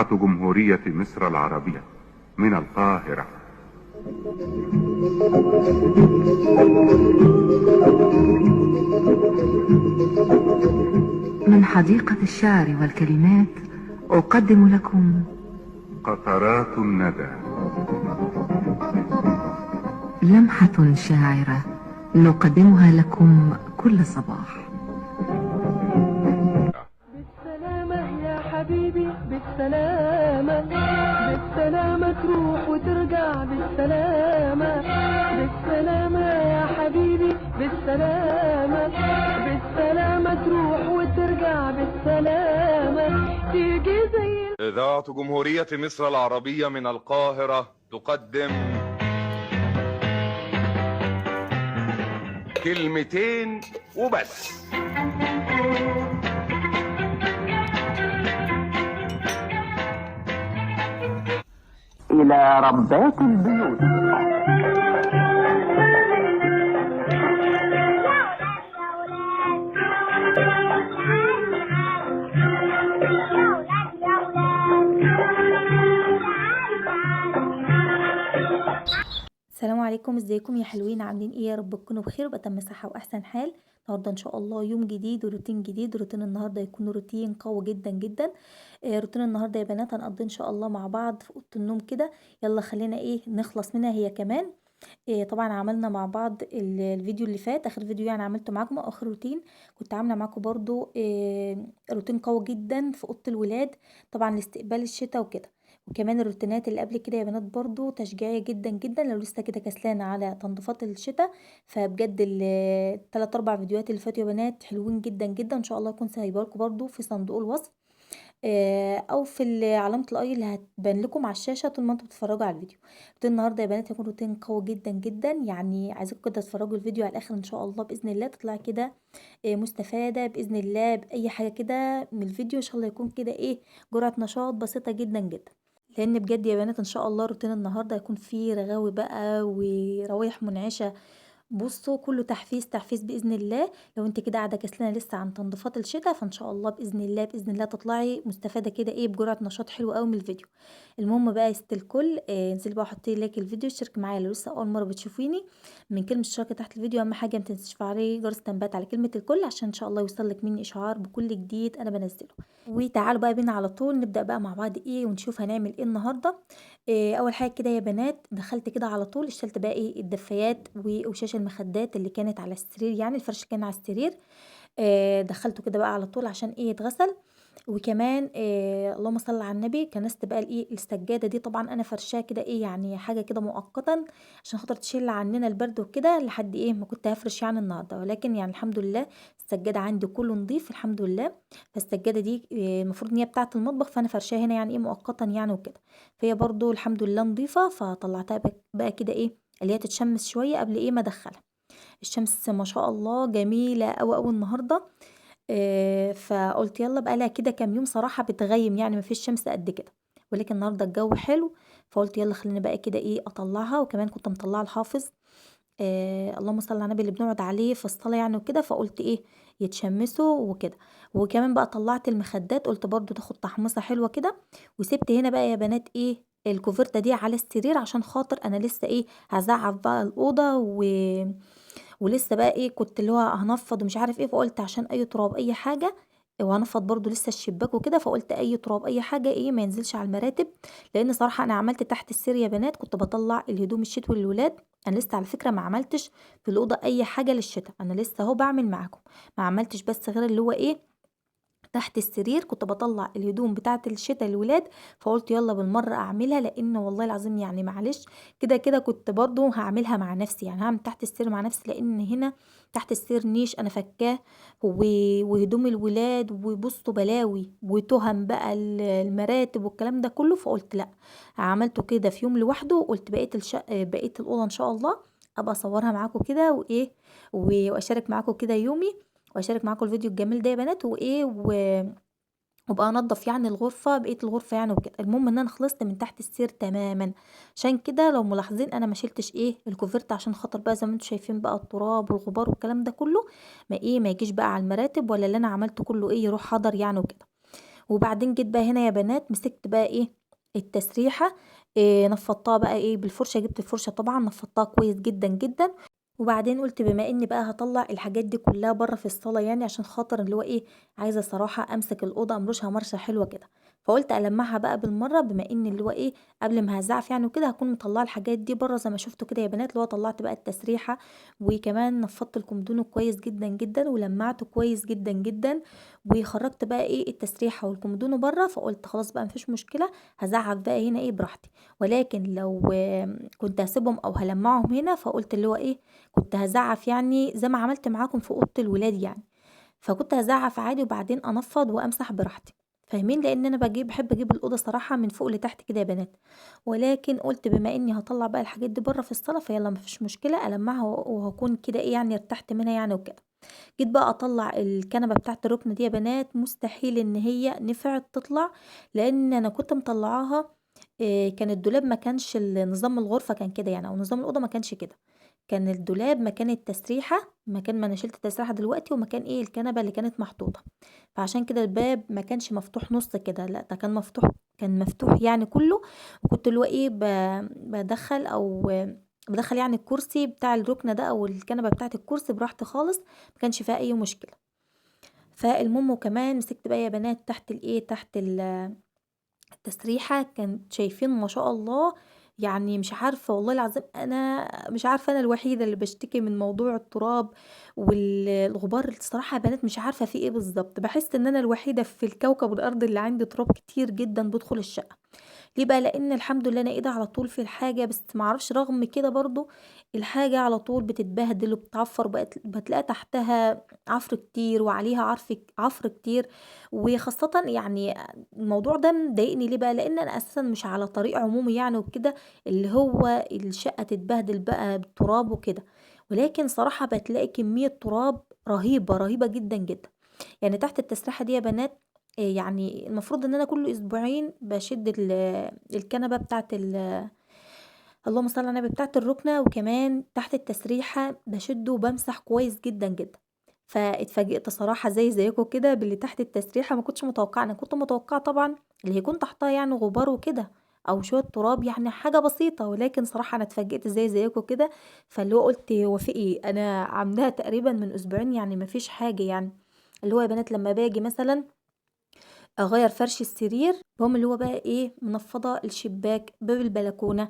إذاعة جمهورية مصر العربية من القاهرة. من حديقة الشعر والكلمات أقدم لكم قطرات الندى، لمحة شاعرة نقدمها لكم كل صباح. بالسلامة يا حبيبي، بالسلامة بالسلامة تروح وترجع بالسلامة، بالسلامة يا حبيبي، بالسلامة بالسلامة تروح وترجع بالسلامة، تيجي زي إذاعة جمهورية مصر العربية من القاهرة تقدم كلمتين وبس. إلى ربات البيوت. السلام عليكم، ازيكم يا حلوين؟ عاملين ايه؟ يا رب تكونوا بخير وبأتم صحة واحسن حال. النهارده ان شاء الله يوم جديد وروتين جديد. روتين النهارده يكون روتين قوي جدا جدا. روتين النهارده يا بنات هنقضي ان شاء الله مع بعض في اوضه النوم كده. يلا خلينا نخلص منها هي كمان. طبعا عملنا مع بعض الفيديو اللي فات، اخر فيديو يعني عملته معاكم، اخر روتين كنت عامله معاكم برضو روتين قوي جدا في اوضه الولاد، طبعا لاستقبال الشتاء وكده. وكمان الروتينات اللي قبل كده يا بنات برضو تشجيعية جدا جدا، لو لسه كده كسلانة على تنظيفات الشتاء. فبجد التلات اربع فيديوهات اللي فاتوا يا بنات حلوين جدا جدا، ان شاء الله اكون سايبالكم برضو في صندوق الوصف او في علامه الاي اللي هتبان لكم على الشاشه طول ما انتم بتتفرجوا على الفيديو. روتين النهارده يا بنات هيكون روتين قوي جدا جدا، يعني عايزاكم كده تتفرجوا الفيديو على الاخر ان شاء الله باذن الله تطلع كده مستفاده باذن الله باي حاجه كده من الفيديو، ان شاء الله يكون كده جرعه نشاط بسيطه جدا جدا. لان بجد يا بنات ان شاء الله روتين النهارده هيكون فيه رغاوي بقى وروايح منعشه. بصوا كله تحفيز تحفيز باذن الله. لو انت كده قاعده كسلانه لسه عن تنظيفات الشتاء، فان شاء الله باذن الله باذن الله تطلعي مستفاده كده بجرعه نشاط حلو قوي من الفيديو. المهم بقى يا ست الكل، انزلي بقى حطي لايك الفيديو، اشترك معايا لو لسه اول مره بتشوفيني. من كلمه اشتراك تحت الفيديو اهم حاجه ما تنسيش تفعلي جرس التنبيهات على كلمه الكل، عشان ان شاء الله يوصلك مني اشعار بكل جديد انا بنزله. وتعالوا بقى بينا على طول نبدا بقى مع بعض ونشوف هنعمل ايه النهارده. اول حاجه كده يا بنات دخلت كده على طول اشتلت بقى الدفايات وقشاش المخدات اللي كانت على السرير، يعني الفرش كان على السرير. دخلته كده بقى على طول عشان يتغسل. وكمان اللهم صل على النبي كنست بقى السجاده دي، طبعا انا فرشاها كده يعني حاجه كده مؤقتا عشان خاطر تشيل عننا البرد وكده لحد ما كنت هفرش يعني النهارده، ولكن يعني الحمد لله السجاده عندي كله نظيف الحمد لله. فالسجاده دي المفروض ان هي بتاعه المطبخ، فانا فرشاها هنا يعني مؤقتا يعني وكده. فهي برضو الحمد لله نظيفه، فطلعتها بقى كده اللي هي تتشمس شويه قبل ما ادخلها. الشمس ما شاء الله جميله قوي قوي النهارده. فقلت يلا بقى لها كده كام يوم صراحه بتغيم، يعني ما فيش شمس قد كده، ولكن النهارده الجو حلو. فقلت يلا خلينا بقى كده اطلعها. وكمان كنت مطلعه الحافظ اللهم صل على النبي اللي بنقعد عليه في الصلاه يعني وكده، فقلت يتشمسوا وكده. وكمان بقى طلعت المخدات، قلت برضو تاخد تحمصه حلوه كده. وسبت هنا بقى يا بنات الكوفرته دي على السرير عشان خاطر انا لسه هزعف بقى الاوضه ولسه بقى كنت اللي هو هنفض ومش عارف فقلت عشان اي تراب اي حاجه، وهنفض برضو لسه الشباك وكده، فقلت اي تراب اي حاجه ما ينزلش على المراتب. لان صراحه انا عملت تحت السرير يا بنات كنت بطلع الهدوم الشتوي للولاد. انا لسه على فكره ما عملتش في الاوضه اي حاجه للشتاء، انا لسه اهو بعمل معاكم. ما عملتش بس غير اللي هو تحت السرير كنت بطلع الهدوم بتاعه الشتاء الولاد. فقلت يلا بالمره اعملها، لان والله العظيم يعني معلش كده كده كنت برضو هعملها مع نفسي، يعني هعمل تحت السرير مع نفسي، لان هنا تحت السرير نيش انا فكاه وهدوم الولاد وبصوا بلاوي وتهم بقى المراتب والكلام ده كله. فقلت لا، عملته كده في يوم لوحده، وقلت بقيه الاوضه ان شاء الله ابقى اصورها معاكم كده واشارك معاكم كده يومي، واشارك معاكم الفيديو الجميل ده يا بنات وبقى انضف يعني الغرفه بقيه الغرفه يعني وكده. المهم ان انا خلصت من تحت السير تماما، عشان كده لو ملاحظين انا ما شلتش الكوفرت عشان خاطر بقى زي ما انتم شايفين بقى التراب والغبار والكلام ده كله ما يجيش بقى على المراتب، ولا اللي انا عملته كله يروح حضر يعني وكده. وبعدين جيت بقى هنا يا بنات مسكت بقى ايه التسريحة، نفضتها بقى ايه بالفرشة، جبت الفرشة طبعا نفضتها كويس جدا جدا. وبعدين قلت بما اني بقى هطلع الحاجات دي كلها بره في الصاله، يعني عشان خاطر اللي هو ايه عايزه صراحه امسك الاوضه امرشها مرشه حلوه كده. فقلت المعها بقى بالمره، بما ان اللي هو ايه قبل ما هزعف يعني وكده هكون مطلعه الحاجات دي بره زي ما شفتوا كده يا بنات، اللي هو طلعت بقى التسريحه وكمان نفضت الكومودينو كويس جدا جدا ولمعته كويس جدا جدا، وخرجت بقى ايه التسريحه والكومودينو بره. فقلت خلاص بقى مفيش مشكله، هزعف بقى هنا ايه براحتي. ولكن لو كنت هسيبهم او هلمعهم هنا، فقلت اللي هو ايه كنت هزعف يعني زي ما عملت معاكم في اوضه الولاد يعني، فكنت هزعف عادي وبعدين انفض وامسح براحتي. فاهمين؟ لان انا بحب اجيب الاوضه صراحه من فوق لتحت كده يا بنات. ولكن قلت بما اني هطلع بقى الحاجات دي بره في الصاله، فيلا مفيش مشكله المعها وهكون كده ايه يعني ارتحت منها يعني وكده. جيت بقى اطلع الكنبه بتاعت الركن دي يا بنات، مستحيل ان هي نفعت تطلع، لان انا كنت مطلعاها. كان الدولاب ما كانش نظام الغرفه كان كده يعني، او نظام الاوضه ما كانش كده. كان الدولاب مكان التسريحه، مكان ما انا شلت التسريحه دلوقتي، ومكان ايه الكنبه اللي كانت محطوطه. فعشان كده الباب ما كانش مفتوح نص كده، لا ده كان مفتوح، كان مفتوح يعني كله. وكنت اللي هو ايه بدخل او بدخل يعني الكرسي بتاع الركنه ده او الكنبه بتاعت الكرسي براحتي خالص، ما كانش فيها اي مشكله. فالمهم وكمان مسكت بقى يا بنات تحت الايه تحت التسريحة، كانت شايفين ما شاء الله. يعني مش عارفة والله العظيم، أنا مش عارفة أنا الوحيدة اللي بشتكي من موضوع التراب والغبار الصراحة يا بنات، مش عارفة في ايه بالظبط، بحس ان انا الوحيدة في الكوكب الأرض اللي عندي تراب كتير جدا بيدخل الشقة. ليه بقى؟ لان الحمد لله انا ايدي على طول في الحاجه، بس معرفش رغم كده برضو الحاجه على طول بتتبهدل وبتعفر، بتلاقي تحتها عفر كتير وعليها عفر كتير. وخاصه يعني الموضوع ده مضايقني. ليه بقى؟ لان انا اساسا مش على طريق عمومي يعني وكده، اللي هو الشقه تتبهدل بقى بالتراب وكده. ولكن صراحه بتلاقي كميه تراب رهيبه رهيبه جدا جدا. يعني تحت التسريحة دي يا بنات، يعني المفروض ان انا كل اسبوعين بشد الكنبة بتاعت اللهم صل على النبي بتاعت الركنة، وكمان تحت التسريحة بشده وبمسح كويس جدا جدا. فاتفاجئت صراحة زيكم كده باللي تحت التسريحة، ما كنتش متوقعة. انا كنت متوقعة طبعا اللي هيكون تحتها يعني غبار وكده او شوية تراب يعني حاجة بسيطة، ولكن صراحة انا اتفاجئت زيكم كده. فاللي هو قلت هو في ايه، انا عاملاها تقريبا من اسبوعين يعني ما فيش حاجة يعني. اللي هو يا بنات لما باجي مثلا اغير فرش السرير، بقوم اللي هو بقى ايه منفضه الشباك باب البلكونه،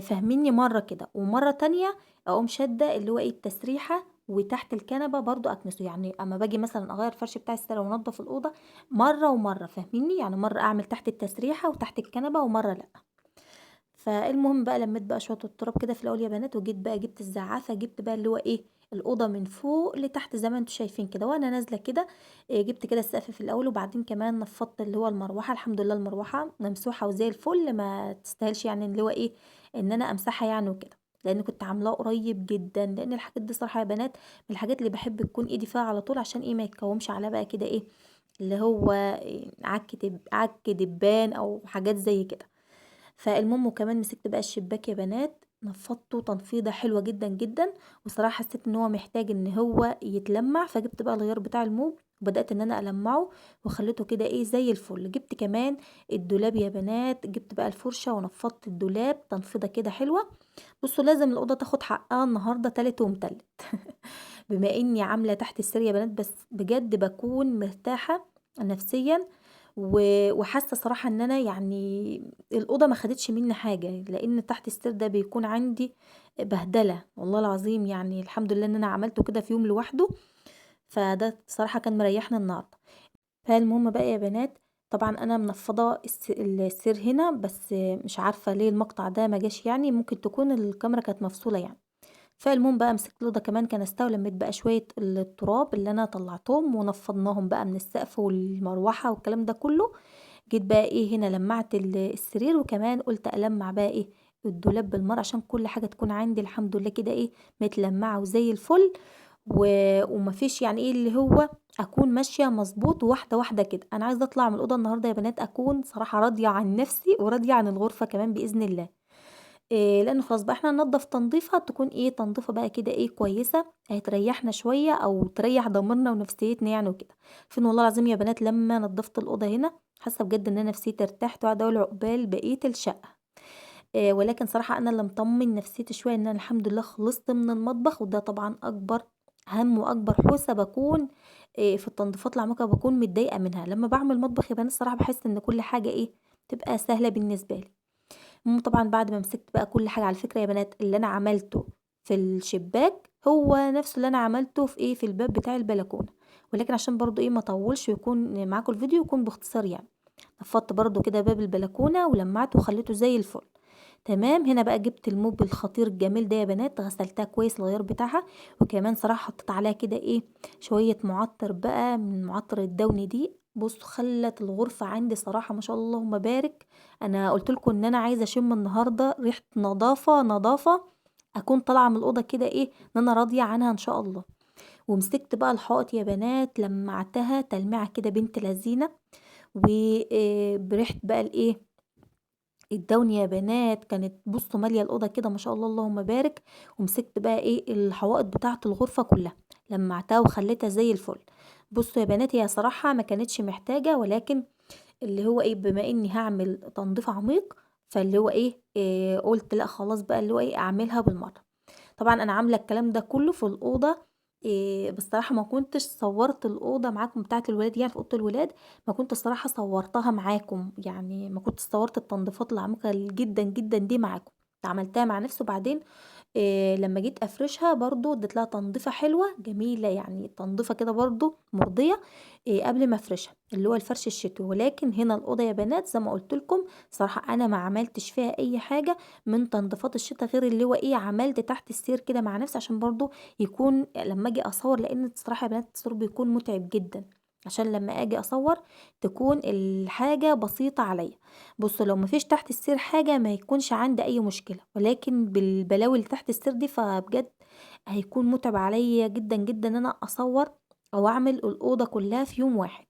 فاهميني؟ مره كده ومره تانية اقوم شاده اللي هو ايه التسريحه وتحت الكنبه برضو اكنسه. يعني اما باجي مثلا اغير فرش بتاع السرير وانضف الاوضه مره ومره، فاهميني؟ يعني مره اعمل تحت التسريحه وتحت الكنبه ومره لا. فالمهم بقى لميت بقى شويه التراب كده في الاول يا بنات، وجيت بقى جبت الزعافه، جبت بقى اللي هو ايه الاوضه من فوق لتحت زي ما انتم شايفين كده وانا نازله كده. جبت كده السقف في الاول، وبعدين كمان نفضت اللي هو المروحه. الحمد لله المروحه ممسوحه وزي الفل، ما تستاهلش يعني اللي هو ايه ان انا امسحها يعني وكده، لان كنت عاملاه قريب جدا. لان الحاجات دي صراحه يا بنات من الحاجات اللي بحب تكون ايدي فيها على طول، عشان ايه ما يتكومش عليها بقى كده ايه اللي هو عك دبان او حاجات زي كده. فالمهم وكمان مسكت بقى الشباك يا بنات، نفضته تنفيضه حلوه جدا جدا. وصراحه حسيت ان هو محتاج ان هو يتلمع، فجبت بقى الغيار بتاع الموب وبدات ان انا المعه وخليته كده ايه زي الفل. جبت كمان الدولاب يا بنات، جبت بقى الفرشه ونفضت الدولاب تنفيضه كده حلوه. بصوا لازم الاوضه تاخد حقها النهارده تالت ومتلت بما اني عامله تحت السرير يا بنات، بس بجد بكون مرتاحه نفسيا وحاسه صراحه ان انا يعني الاوضه ما خدتش مني حاجه، لان تحت السرير ده بيكون عندي بهدله والله العظيم. يعني الحمد لله ان انا عملته كده في يوم لوحده، فده صراحه كان مريحنا النهارده. فالمهم بقى يا بنات، طبعا انا منفضه السرير هنا، بس مش عارفه ليه المقطع ده ما جاش، يعني ممكن تكون الكاميرا كانت مفصوله يعني. فالمهم بقى مسكت الأوضة كمان كنستها ولميت بقى شوية التراب اللي أنا طلعتهم ونفضناهم بقى من السقف والمروحة والكلام ده كله. جيت بقى ايه هنا لمعت السرير، وكمان قلت ألمع بقى ايه الدولاب بالمرة عشان كل حاجة تكون عندي الحمد لله كده ايه متلمعة وزي الفل. ومفيش يعني ايه اللي هو اكون ماشية مظبوط واحدة واحدة كده. انا عايزة اطلع من الأوضة النهاردة يا بنات اكون صراحة راضية عن نفسي وراضية عن الغرفة كمان بإذن الله. لان خلاص بقى احنا هننضف تنظيفه تكون ايه تنظيفه بقى كده ايه كويسه، هتريحنا شويه او تريح ضميرنا ونفسيتنا يعني وكده. فين والله العظيم يا بنات لما نضفت الاوضه هنا حاسه بجد ان انا نفسيتي ارتاحت وقاعده اقول عقبال بقيه الشقه. ولكن صراحه انا اللي مطمن نفسيتي شويه ان انا الحمد لله خلصت من المطبخ، وده طبعا اكبر هم واكبر حوسه بكون في التنظيفات العميقه بكون متضايقه منها. لما بعمل مطبخ يا بنات الصراحه بحس ان كل حاجه ايه تبقى سهله بالنسبه لي. طبعا بعد ما مسكت بقى كل حاجة، على فكرة يا بنات اللي انا عملته في الشباك هو نفس اللي انا عملته في ايه في الباب بتاع البلكونة، ولكن عشان برضو ايه ما اطولش ويكون معاكم الفيديو يكون باختصار يعني. نفضت برضو كده باب البلكونة ولمعته وخليته زي الفل. تمام. هنا بقى جبت الموب الخطير الجميل ده يا بنات، غسلتها كويس الغيار بتاعها، وكمان صراحة حطيت عليها كده ايه شوية معطر بقى من معطر الدوني دي. بص خلت الغرفة عندي صراحة ما شاء الله اللهم بارك. انا قلت لكم ان انا عايزة اشم النهاردة ريحة نظافة نظافة، اكون طالعة من الأوضة كده ايه ان انا راضية عنها ان شاء الله. ومسكت بقى الحائط يا بنات لمعتها تلميعة كده بنت لذينة، وبريحة بقى الايه الدوني يا بنات كانت بصوا ماليه الاوضه كده ما شاء الله اللهم بارك. ومسكت بقى ايه الحوائط بتاعه الغرفه كلها لمعتها وخليتها زي الفل. بصوا يا بنات هي صراحه ما كانتش محتاجه، ولكن اللي هو ايه بما اني هعمل تنظيف عميق فاللي هو إيه قلت لا خلاص بقى اللي هو ايه اعملها بالمره. طبعا انا عامله الكلام ده كله في الاوضه. بصراحه ما كنتش صورت الاوضه معاكم بتاعه الولاد، يعني في اوضه الولاد ما كنت الصراحه صورتها معاكم، يعني ما كنت صورت التنظيفات العميقه جدا جدا دي معاكم. عملتها مع نفسي، وبعدين لما جيت افرشها برضو اديت لها تنظيفه حلوه جميله، يعني تنظيفه كده برضو مرضيه قبل ما افرشها اللي هو الفرش الشتوي. ولكن هنا الاوضه يا بنات زي ما قلت لكم صراحه انا ما عملتش فيها اي حاجه من تنظيفات الشتا غير اللي هو ايه عملت تحت السير كده مع نفسي عشان برضو يكون لما اجي اصور، لان الصراحه يا بنات التصوير بيكون متعب جدا، عشان لما اجي اصور تكون الحاجه بسيطه عليا. بصوا لو مفيش تحت السير حاجة ما يكونش عندي اي مشكلة، ولكن بالبلاوي اللي تحت السير دي فبجد هيكون متعب عليا جدا جدا ان انا اصور او اعمل الاوضة كلها في يوم واحد.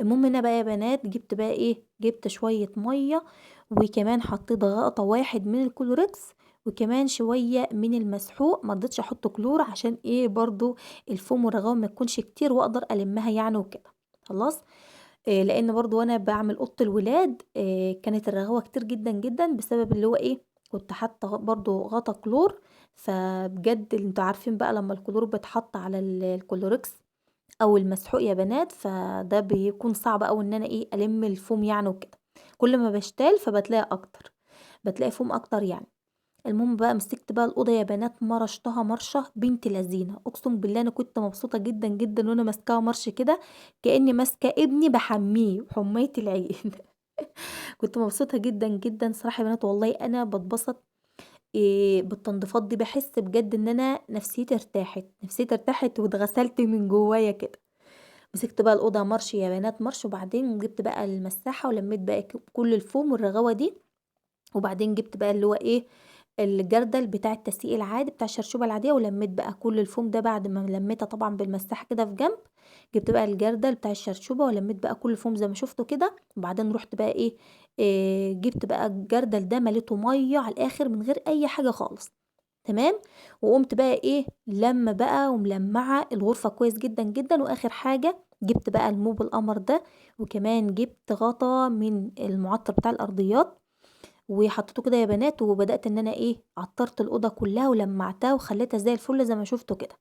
المهم هنا بقى يا بنات جبت بقى ايه جبت شوية مية، وكمان حطيت غطا واحد من الكلوركس، وكمان شوية من المسحوق. ما رضيتش احط كلور عشان ايه برضو الفوم والرغاوة ما تكونش كتير واقدر المها يعني وكده. خلاص. لان برضو وانا بعمل اوضه الولاد كانت الرغوه كتير جدا جدا بسبب اللي هو ايه كنت حاطه برضو غطا كلور. فبجد انتوا عارفين بقى لما الكلور بيتحط على الكلوركس او المسحوق يا بنات فده بيكون صعب اوي ان انا ايه الم الفوم يعني وكده. كل ما بشتال فبتلاقي اكتر، بتلاقي فوم اكتر يعني. المهم بقى مسكت بقى الاوضه يا بنات مرشتها مرشه بنت لذينه، اقسم بالله انا كنت مبسوطه جدا جدا وانا ماسكاها مرش كده كاني ماسكه ابني بحميه حمايه العين. كنت مبسوطه جدا جدا صراحه يا بنات، والله انا بتبسط بالتنظيفات دي، بحس بجد ان انا نفسيتي ارتاحت، نفسيتي ارتاحت واتغسلت من جوايا كده. مسكت بقى الاوضه مرش يا بنات مرش، وبعدين جبت بقى المساحه ولميت بقى كل الفوم والرغوه دي. وبعدين جبت بقى اللي هو ايه الجردل بتاع التسقيق العادي بتاع الشرشوبة العادية، ولميت بقى كل الفوم ده بعد ما لميتها طبعا بالمساحة كده في جنب. جبت بقى الجردل بتاع الشرشوبة ولميت بقى كل الفوم زي ما شفتوا كده. وبعدين رحت بقى إيه جبت بقى الجردل ده مليته مية على الاخر من غير اي حاجة خالص. تمام. وقمت بقى ايه لما بقى وملمعة الغرفة كويس جدا جدا. واخر حاجة جبت بقى الموب القمر ده، وكمان جبت غطا من المعطر بتاع الارضيات وحطيته كده يا بنات، وبدأت ان انا ايه عطرت الأوضة كلها ولمعتها وخليتها زي الفل زي ما شفتوا كده.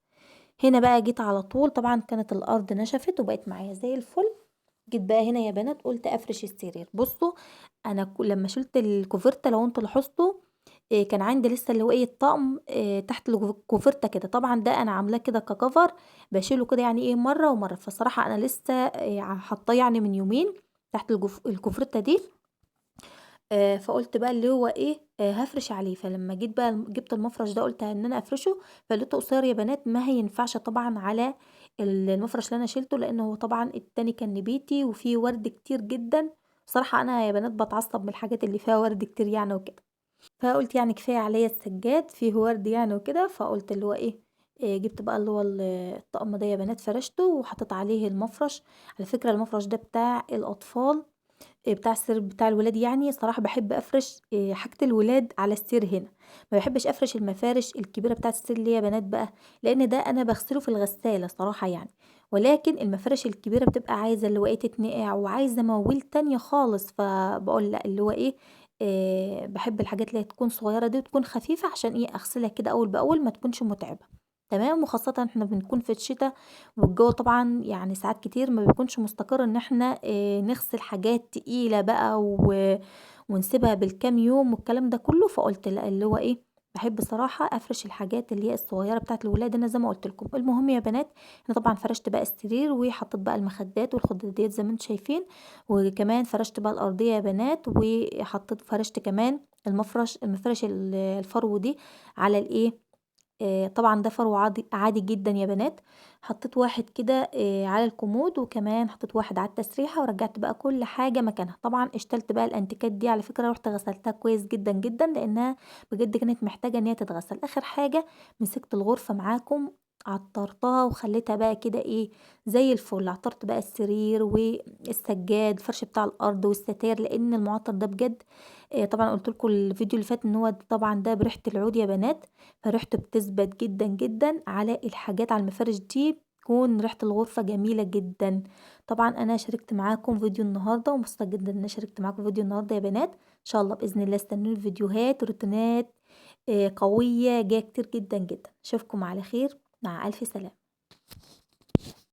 هنا بقى جيت على طول طبعا كانت الأرض نشفت وبقت معايا زي الفل. جيت بقى هنا يا بنات قلت افرش السرير. بصوا انا لما شلت الكوفرته لو انتوا لاحظتوا كان عندي لسه اللي هو ايه الطقم تحت الكوفرته كده، طبعا ده انا عاملاه كده ككفر بشيله كده يعني ايه مره ومره. فصراحه انا لسه حاطاه يعني من يومين تحت الكوفرته دي. فقلت بقى اللي هو ايه هفرش عليه. فلما جيت بقى جبت المفرش ده قلت ان انا افرشه، فلقيته قصير يا بنات ما هينفعش طبعا على المفرش اللي انا شيلته، لان هو طبعا التاني كان نبيتي وفيه ورد كتير جدا. بصراحة انا يا بنات بتعصب من الحاجات اللي فيها ورد كتير يعني وكده. فقلت يعني كفاية عليا السجاد فيه ورد يعني وكده. فقلت اللي هو ايه جبت بقى اللي هو الطقم ده يا بنات فرشته وحطيت عليه المفرش. على فكرة المفرش ده بتاع الأطفال بتاع السرير بتاع الولاد يعني صراحة باحب أفرش حاجة الولاد على السرير هنا، ما باحبش أفرش المفارش الكبيرة بتاعة السرير اللي هي يا بنات بقى، لإن ده أنا باغسله في الغسالة صراحة يعني، ولكن المفارش الكبيرة بتبقى عايزة اللي هو إيه تتنقع وعايزة مواويل تانية خالص، فباقول لأ اللي هو إيه باحب الحاجات اللي هي تكون صغيرة دي وتكون خفيفة عشان إيه أغسلها كده أول بأول ما تكونش متعبة. تمام، وخاصةً إحنا بنكون في الشتا والجو طبعًا يعني ساعات كتير ما بيكونش مستقر إن إحنا نغسل حاجات تقيلة بقى ونسيبها بالكام يوم والكلام ده كله، فقُلت لأ اللي هو إيه، باحب صراحة أفرش الحاجات اللي هي الصغيرة بتاعة الولاد أنا زي ما قُلت لكم. المهم يا بنات أنا طبعًا فرشت بقى السرير وحطيت بقى المخدات والخداديات زي ما أنتم شايفين، وكمان فرشت بقى الأرضية يا بنات فرشت كمان المفرش الفرو دي على الإيه، طبعًا ده فرو عادي جدًا يا بنات، حطيت واحد كده على الكومود، وكمان حطيت واحد على التسريحة، ورجّعت بقى كل حاجة مكانها، طبعًا اشتلت بقى الأنتيكات دي على فكرة رُحت غسلتها كويس جدًا، جدًا، لإنها بجد كانت محتاجة إن هي تتغسل. آخر حاجة مسكت الغرفة معاكم عطّرتها وخليتها بقى كده إيه، زي الفل، عطّرت بقى السرير والسجاد، الفرش بتاع الأرض والستاير، لإن المُعطّر ده بجد طبعًا قُلت لكم الفيديو اللي فات إن هو طبعًا ده بريحة العود يا بنات، فريحته بتثبت جدًا، جدًا على الحاجات على المفارش دي، بتكون ريحة الغرفة جميلة جدًا. طبعًا أنا شاركت معاكم فيديو النهارده ومبسوطة جدًا إن أنا شاركت معاكم فيديو النهارده يا بنات، إن شاء الله بإذن الله استنوني في فيديوهات روتينات قوية جاية كتير جدًا، جدًا. أشوفكم على خير، مع ألف سلامة.